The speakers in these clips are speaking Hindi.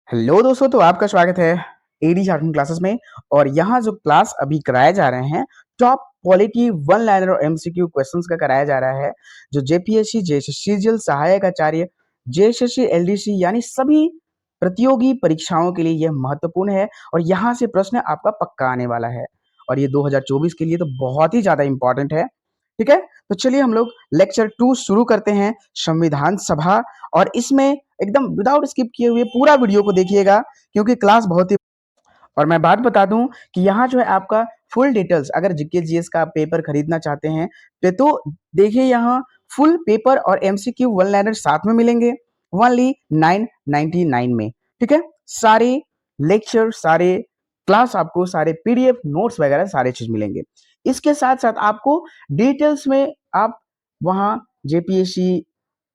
हेलो दोस्तों, तो आपका स्वागत है एडी झारखंड क्लासेस में। और यहाँ जो क्लास अभी कराए जा रहे हैं, टॉप क्वालिटी वन लाइनर और एमसीक्यू क्वेश्चंस का कराया जा रहा है, जो जेपीएससी, जेएसएससी सहायक आचार्य, जेएसएससी, एलडीसी यानी सभी प्रतियोगी परीक्षाओं के लिए यह महत्वपूर्ण है। और यहाँ से प्रश्न आपका पक्का आने वाला है, और ये 2024 के लिए तो बहुत ही ज्यादा इंपॉर्टेंट है। ठीक है, तो चलिए हम लोग लेक्चर 2 शुरू करते हैं, संविधान सभा। और इसमें एकदम विदाउट स्किप किए हुए पूरा वीडियो को देखिएगा, क्योंकि क्लास बहुत ही। और मैं बात बता दूं कि यहाँ जो है आपका फुल डिटेल्स, अगर जीके जीएस का पेपर खरीदना चाहते हैं तो देखिए, यहाँ फुल पेपर और एमसीक्यू वन लाइनर साथ में मिलेंगे ओनली 999 में। ठीक है, सारे लेक्चर, सारे क्लास, आपको सारे पीडीएफ नोट्स वगैरह सारे चीज मिलेंगे। इसके साथ साथ आपको डिटेल्स में आप वहां जेपीएससी,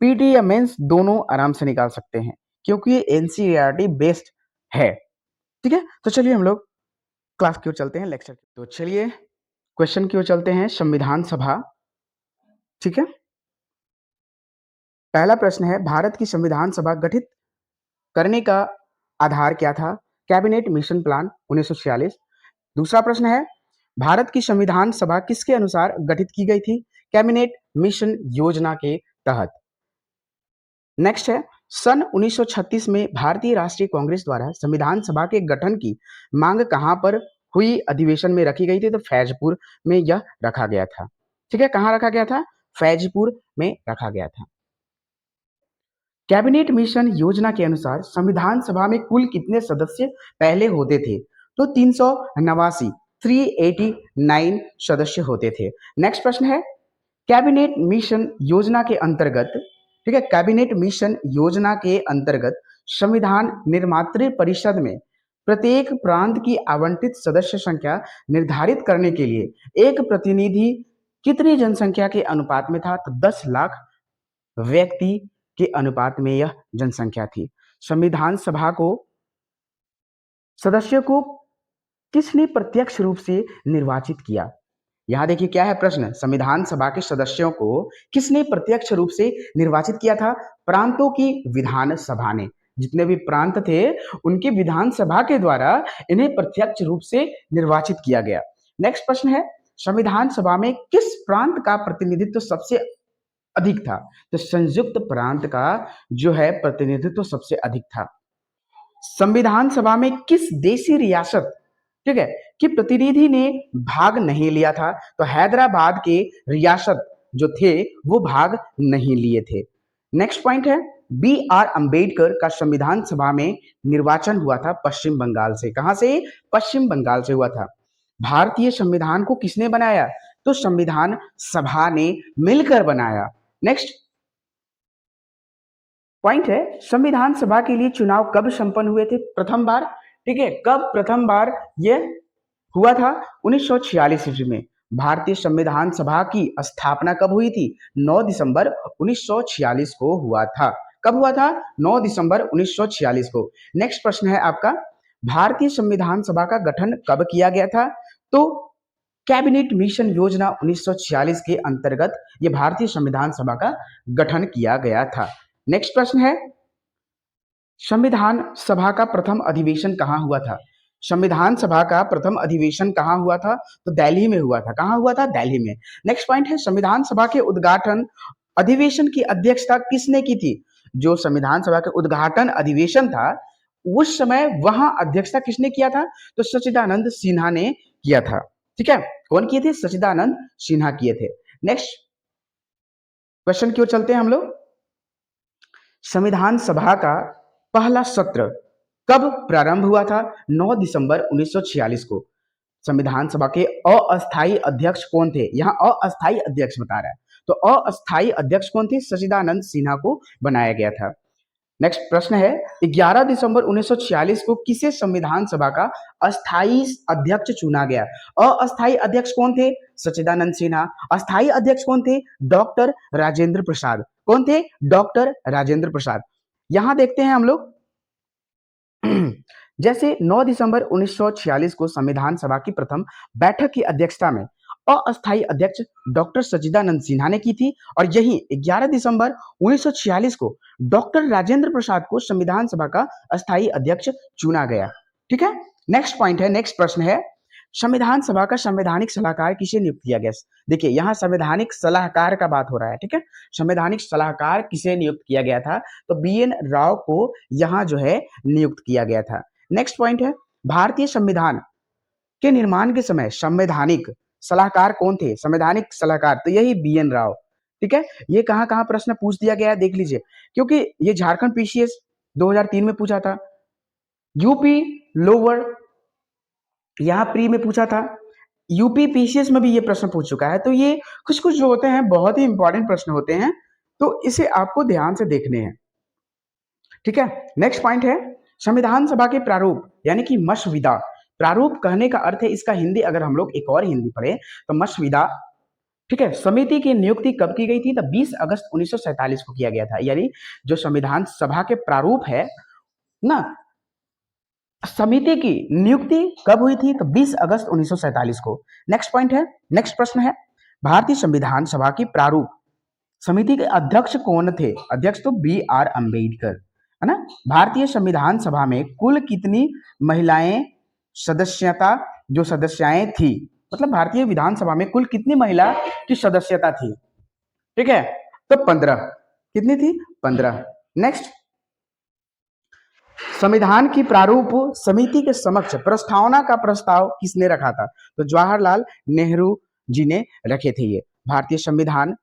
पीटी या मेंस दोनों आराम से निकाल सकते हैं, क्योंकि ये एनसीईआरटी बेस्ड है। ठीक है, तो चलिए हम लोग क्लास की ओर चलते हैं, लेक्चर की। तो चलिए क्वेश्चन की ओर चलते हैं, संविधान सभा। ठीक है, पहला प्रश्न है, भारत की संविधान सभा गठित करने का आधार क्या था? Cabinet mission plan 1946। दूसरा प्रश्न है, भारत की संविधान सभा किसके अनुसार गठित की गई थी? कैबिनेट मिशन योजना के तहत। नेक्स्ट है, सन 1936 में भारतीय राष्ट्रीय कांग्रेस द्वारा संविधान सभा के गठन की मांग कहां पर हुई अधिवेशन में रखी गई थी? तो फैजपुर में यह रखा गया था। ठीक है, कहां रखा गया था? फैजपुर में रखा गया था। कैबिनेट मिशन योजना के अनुसार संविधान सभा में कुल कितने सदस्य पहले होते थे? तो 389, 389 सदस्य होते थे। नेक्स्ट प्रश्न है, कैबिनेट मिशन योजना के अंतर्गत, ठीक है, कैबिनेट मिशन योजना के अंतर्गत संविधान निर्मात्री परिषद में प्रत्येक प्रांत की आवंटित सदस्य संख्या निर्धारित करने के लिए एक प्रतिनिधि कितनी जनसंख्या के अनुपात में था? तो 10 लाख व्यक्ति के अनुपात में यह जनसंख्या थी। संविधान सभा को सदस्यों को किसने प्रत्यक्ष रूप से निर्वाचित किया? यहां देखिए क्या है प्रश्न, संविधान सभा के सदस्यों को किसने प्रत्यक्ष रूप से निर्वाचित किया था? प्रांतों की विधान सभा ने। जितने भी प्रांत थे उनकी विधानसभा के द्वारा इन्हें प्रत्यक्ष रूप से निर्वाचित किया गया। नेक्स्ट प्रश्न है, संविधान सभा में किस प्रांत का प्रतिनिधित्व सबसे अधिक था? तो संयुक्त प्रांत का जो है प्रतिनिधित्व सबसे अधिक था। संविधान सभा में किस देशी रियासत, ठीक है, कि प्रतिनिधि ने भाग नहीं लिया था? तो हैदराबाद के रियासत जो थे वो भाग नहीं लिए थे। नेक्स्ट पॉइंट है, बी आर अंबेडकर का संविधान सभा में निर्वाचन हुआ था पश्चिम बंगाल से। कहां से? पश्चिम बंगाल से हुआ था। भारतीय संविधान को किसने बनाया? तो संविधान सभा ने मिलकर बनाया। नेक्स्ट पॉइंट है, संविधान सभा के लिए चुनाव कब संपन्न हुए थे प्रथम बार? ठीक है, कब प्रथम बार ये हुआ था? 1946 ईस्वी में। भारतीय संविधान सभा की स्थापना कब हुई थी? 9 दिसंबर 1946 को हुआ था। कब हुआ था? 9 दिसंबर 1946 को। नेक्स्ट प्रश्न है आपका, भारतीय संविधान सभा का गठन कब किया गया था? तो कैबिनेट मिशन योजना 1946 के अंतर्गत यह भारतीय संविधान सभा का गठन किया गया था। नेक्स्ट प्रश्न है, संविधान सभा का प्रथम अधिवेशन कहां हुआ था? संविधान सभा का प्रथम अधिवेशन कहां हुआ था? तो दिल्ली में हुआ था। कहां हुआ था? दिल्ली में। नेक्स्ट पॉइंट है, संविधान सभा के उद्घाटन अधिवेशन की अध्यक्षता किसने की थी? जो संविधान सभा के उद्घाटन अधिवेशन था उस समय वहां अध्यक्षता किसने किया था? तो सच्चिदानंद सिन्हा ने किया था। ठीक है, कौन किए थे? सच्चिदानंद सिन्हा किए थे। नेक्स्ट क्वेश्चन की ओर चलते हैं हम लोग। संविधान सभा का पहला सत्र कब प्रारंभ हुआ था? 9 दिसंबर 1946 को। संविधान सभा के अस्थायी अध्यक्ष कौन थे? यहाँ अस्थायी अध्यक्ष बता रहा है, तो अस्थायी अध्यक्ष कौन थे? सच्चिदानंद सिन्हा को बनाया गया था। नेक्स्ट प्रश्न है, 11 दिसंबर 1946 को किसे संविधान सभा का अस्थायी अध्यक्ष चुना गया? अस्थायी अध्यक्ष कौन थे? सच्चिदानंद सिन्हा। अस्थायी अध्यक्ष कौन थे? डॉक्टर राजेंद्र प्रसाद। कौन थे? डॉक्टर राजेंद्र प्रसाद। यहां देखते हैं हम लोग जैसे 9 दिसंबर 1946 को संविधान सभा की प्रथम बैठक की अध्यक्षता में अस्थायी अध्यक्ष डॉक्टर सच्चिदानंद सिन्हा ने की थी और यही 11 दिसंबर 1946 को डॉक्टर राजेंद्र प्रसाद को संविधान सभा का अस्थायी अध्यक्ष चुना गया। ठीक है, नेक्स्ट पॉइंट है, नेक्स्ट प्रश्न है, संविधान सभा का संवैधानिक सलाहकार किसे नियुक्त किया गया? देखिए यहाँ संवैधानिक सलाहकार का बात हो रहा है। ठीक है, संवैधानिक सलाहकार किसे नियुक्त किया गया था? तो BN राव को यहाँ जो है नियुक्त किया गया था। नेक्स्ट पॉइंट है, भारतीय संविधान के निर्माण के समय संवैधानिक सलाहकार कौन थे? संवैधानिक सलाहकार तो यही BN राव। ठीक है, ये कहां कहां प्रश्न पूछ दिया गया है देख लीजिए, क्योंकि ये झारखंड PCS 2003 में पूछा था, यूपी लोअर यहाँ प्री में पूछा था, यूपी PCS में भी ये प्रश्न पूछ चुका है। तो ये कुछ कुछ जो होते हैं बहुत ही इंपॉर्टेंट प्रश्न होते हैं, तो इसे आपको ध्यान से देखने हैं। ठीक है, नेक्स्ट पॉइंट है, संविधान सभा के प्रारूप यानी कि मसविदा। प्रारूप कहने का अर्थ है इसका हिंदी, अगर हम लोग एक और हिंदी पढ़े तो मसविदा। ठीक है, समिति की नियुक्ति कब की गई थी? तो 20 अगस्त 1947 को किया गया था। यानी जो संविधान सभा के प्रारूप है ना, समिति की नियुक्ति कब हुई थी? तो 20 अगस्त 1947 को। नेक्स्ट पॉइंट है, नेक्स्ट प्रश्न है, भारतीय संविधान सभा की प्रारूप समिति के अध्यक्ष कौन थे? अध्यक्ष तो BR अम्बेडकर, है ना। भारतीय संविधान सभा में कुल कितनी महिलाएं सदस्यता जो सदस्याएं थी, मतलब भारतीय विधानसभा में कुल कितनी महिला की सदस्यता थी? ठीक है, तो 15। कितनी थी? 15। नेक्स्ट, संविधान की प्रारूप समिति के समक्ष प्रस्तावना का प्रस्ताव किसने रखा था? तो जवाहरलाल नेहरू जी ने रखे थे ये भारतीय संविधान।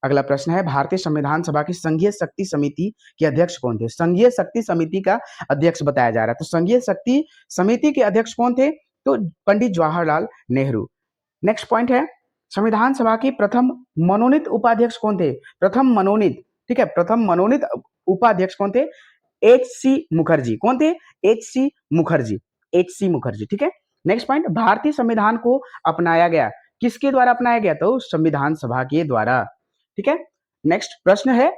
अगला प्रश्न है, भारतीय संविधान सभा की संघीय शक्ति समिति के अध्यक्ष कौन थे? संघीय शक्ति समिति का अध्यक्ष बताया जा रहा है, तो संघीय शक्ति समिति के अध्यक्ष कौन थे? तो पंडित जवाहरलाल नेहरू। नेक्स्ट पॉइंट है, संविधान सभा के प्रथम मनोनीत उपाध्यक्ष कौन थे? प्रथम मनोनीत, ठीक है, प्रथम मनोनीत उपाध्यक्ष कौन थे? HC मुखर्जी। कौन थे? HC Mukherjee, HC Mukherjee. ठीक है, नेक्स्ट पॉइंट, भारतीय संविधान को अपनाया गया किसके द्वारा अपनाया गया? तो संविधान सभा के द्वारा। ठीक है, नेक्स्ट प्रश्न है,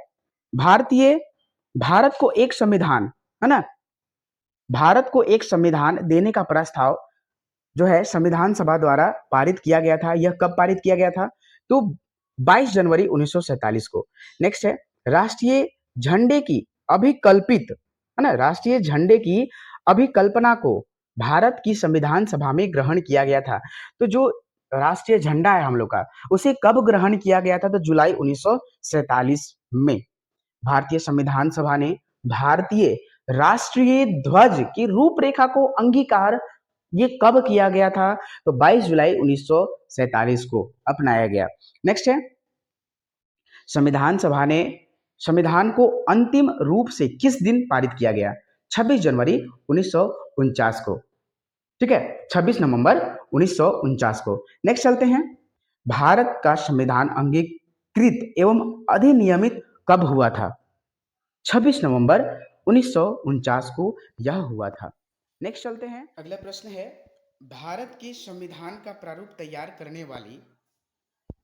भारत को एक संविधान, है ना, भारत को एक संविधान देने का प्रस्ताव जो है संविधान सभा द्वारा पारित किया गया था। यह कब पारित किया गया था? तो 22 जनवरी 1947 को। नेक्स्ट है, राष्ट्रीय झंडे की अभिकल्पित, है ना, राष्ट्रीय झंडे की अभिकल्पना को भारत की संविधान सभा में ग्रहण किया गया था। तो जो राष्ट्रीय झंडा है हम लोग का, उसे कब ग्रहण किया गया था? तो जुलाई 1947 में भारतीय संविधान सभा ने भारतीय राष्ट्रीय ध्वज की रूपरेखा को अंगीकार ये कब किया गया था? तो 22 जुलाई 1947 को अपनाया गया। नेक्स्ट है, संविधान सभा ने संविधान को अंतिम रूप से किस दिन पारित किया गया? 26 जनवरी 1949 को। ठीक है, 26 नवंबर 1949 को। नेक्स्ट चलते हैं, भारत का संविधान अंगीकृत एवं अधिनियमित कब हुआ था? 26 नवंबर 1949 को यह हुआ था। नेक्स्ट चलते हैं, अगला प्रश्न है, भारत के संविधान का प्रारूप तैयार करने वाली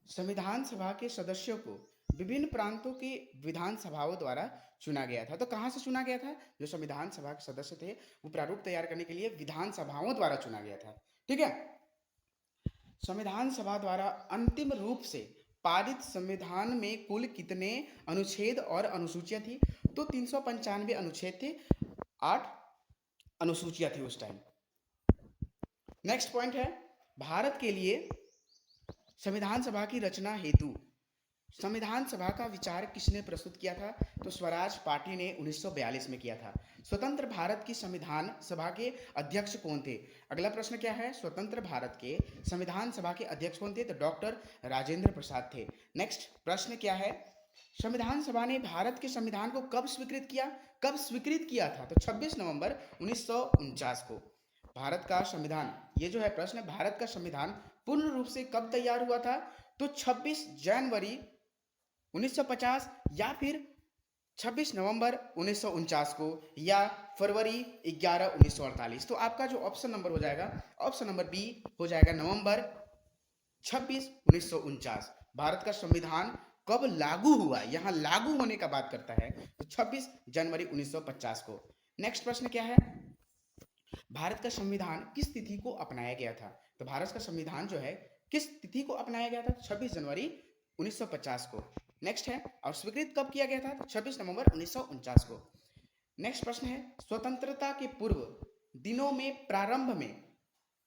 संविधान सभा के सदस्यों को विभिन्न प्रांतों के विधानसभाओं द्वारा चुना गया था। तो कहां से चुना गया था? जो संविधान सभा के सदस्य थे वो प्रारूप तैयार करने के लिए विधानसभाओं द्वारा चुना गया था। ठीक है, संविधान सभा द्वारा अंतिम रूप से पारित संविधान में कुल कितने अनुच्छेद और अनुसूचियां थी? तो 395 अनुच्छेद थे, 8 अनुसूचियां थी उस टाइम। नेक्स्ट पॉइंट है, भारत के लिए संविधान सभा की रचना हेतु संविधान सभा का विचार किसने प्रस्तुत किया था? तो स्वराज पार्टी ने 1942 में किया था। स्वतंत्र भारत की संविधान सभा के अध्यक्ष कौन थे? अगला प्रश्न क्या है, स्वतंत्र भारत के संविधान सभा के अध्यक्ष कौन थे? तो डॉक्टर राजेंद्र प्रसाद थे। नेक्स्ट प्रश्न क्या है, संविधान सभा ने भारत के संविधान को कब स्वीकृत किया? कब स्वीकृत किया था? तो 26 नवंबर 1949 को। भारत का संविधान, ये जो है प्रश्न, भारत का संविधान पूर्ण रूप से कब तैयार हुआ था? तो 26 जनवरी 1950 या फिर 26 नवंबर 1949 को या फरवरी 11 1948। तो आपका जो ऑप्शन नंबर हो जाएगा, ऑप्शन नंबर बी हो जाएगा, नवंबर 26 1949। भारत का संविधान कब लागू हुआ, यहां लागू होने का बात करता है, तो 26 जनवरी 1950 को। नेक्स्ट प्रश्न क्या है, भारत का संविधान किस तिथि को अपनाया गया था? तो भारत का संविधान जो है किस तिथि को अपनाया गया था? 26 जनवरी 1950 को। नेक्स्ट है, और स्वीकृत कब किया गया था? 26 नवंबर 1949 को। नेक्स्ट प्रश्न है, स्वतंत्रता के पूर्व दिनों में प्रारंभ में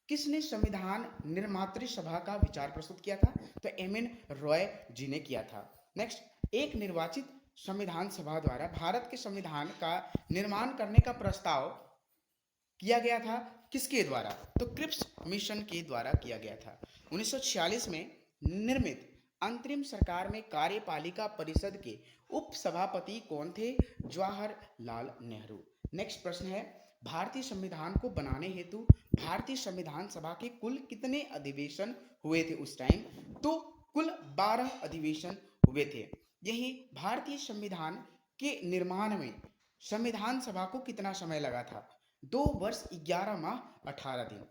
किसने संविधान निर्मात्री सभा का विचार प्रस्तुत किया था? तो एम.एन. रॉय जी ने किया था। नेक्स्ट, एक निर्वाचित संविधान सभा द्वारा भारत के संविधान का निर्माण करने का प्रस्ताव किया गया था किसके द्वारा? तो क्रिप्स मिशन के द्वारा किया गया था। 1946 में निर्मित अंतरिम सरकार में कार्यपालिका परिषद के उपसभापति कौन थे? जवाहरलाल नेहरू। नेक्स्ट प्रश्न है, भारतीय संविधान को बनाने हेतु भारतीय संविधान सभा के कुल कितने अधिवेशन हुए थे उस टाइम? तो कुल 12 अधिवेशन हुए थे। यही भारतीय संविधान के निर्माण में संविधान सभा को कितना समय लगा था? 2 वर्ष 11 माह 18 दिन।